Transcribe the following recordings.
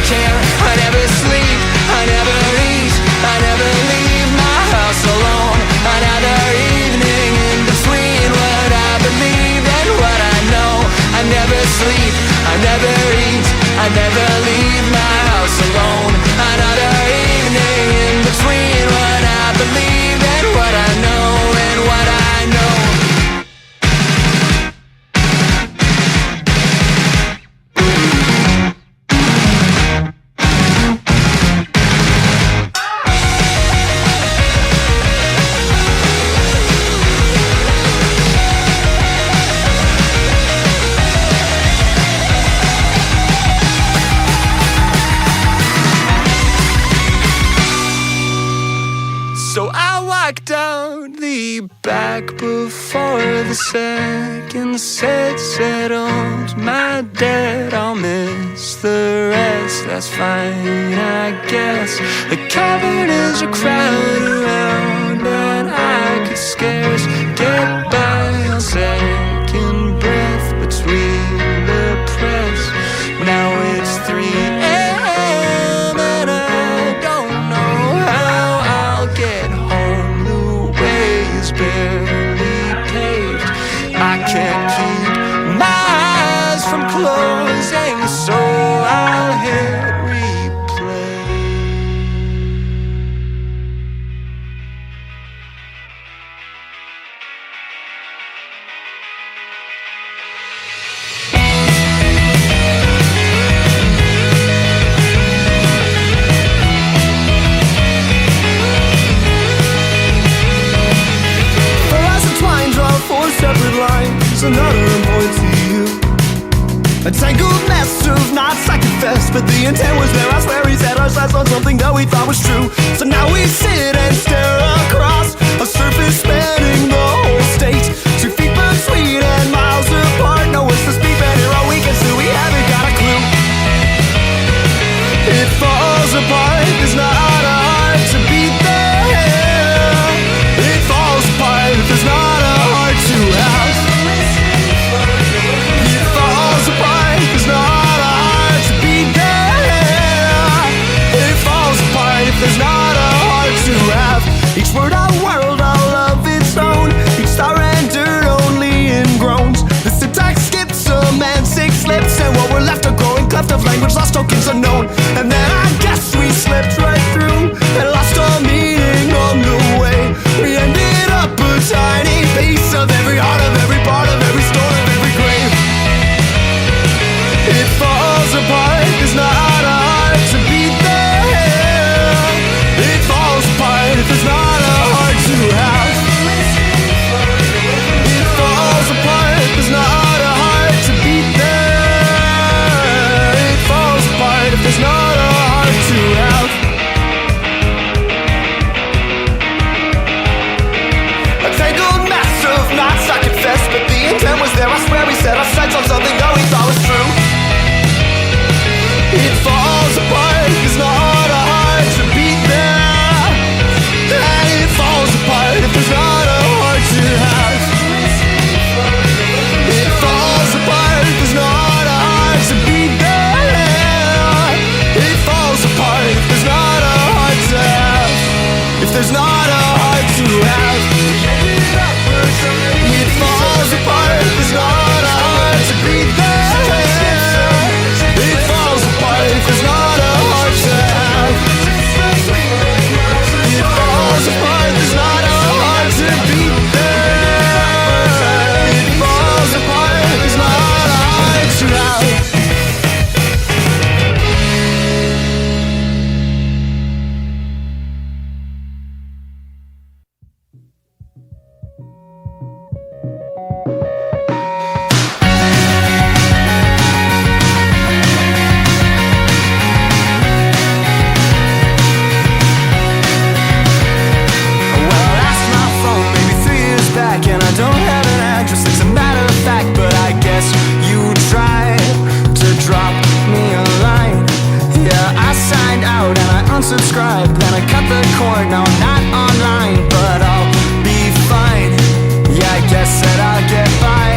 care. I never sleep, I never eat, I never leave my house alone. Another evening in between what I believe and what I know. I never sleep, I never eat, I never leave my house alone. Another evening in between what I believe and what I know and what I know. So I walked out the back before the second set settled my debt. I'll miss the rest, that's fine, I guess. The cavern is a crowd around and I could scarce get by a second breath between the press. Now it's 3 a.m. and I don't know how I'll get home. The way is barely paved. I can't keep my eyes from closing, so I'll hit replay. Our eyes entwined, draw 4 separate lines, another and point to you. A tangled mess of knots, I confess, but the intent was there. I swear we set our sights on something that we thought was true. So now we sit and stare across a surface spanning the whole state. 2 feet between and miles apart. No worse to speak, but here all we can see, we haven't got a clue. It falls apart, there's not a heart to beat there. It falls apart, there's not a heart to have. It falls apart, there's not a heart to beat there. It falls apart if there's not a heart to have. Each word a world all of its own. Each star rendered only in groans. The syntax skips semantic slips, and what we're left a growing cleft of language, lost tokens unknown. And then I guess we slipped right through and lost our meaning on the way. We ended up a tiny piece of every heart, of every part, of every story, of every grave. It falls apart, there's not a heart to beat there. It falls apart if there's not a heart to have. It falls apart, there's not a heart to beat there. It falls apart if there's not a heart to have. A tangled mess of knots, I confess, but the intent was there. I swear we set our sights on something that we thought was true. It falls apart, there's not a heart to beat there. And it falls apart if there's not a heart to have. It falls apart, there's not a heart to beat there. It falls apart if there's not a heart to have. If there's not a heart to have. It falls apart, there's not a heart to beat there. It falls apart if there's not a heart to have. It falls apart, there's not a heart to beat there. It falls apart, there's not a heart to have. Well, I asked my phone maybe 3 years back, and I don't have an address, it's a matter of fact. But I guess you tried to drop me a line. Yeah, I signed out and I unsubscribed, then I cut the cord, now I'm not online. But I'll be fine, yeah, I guess that I'll get by.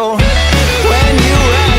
So when you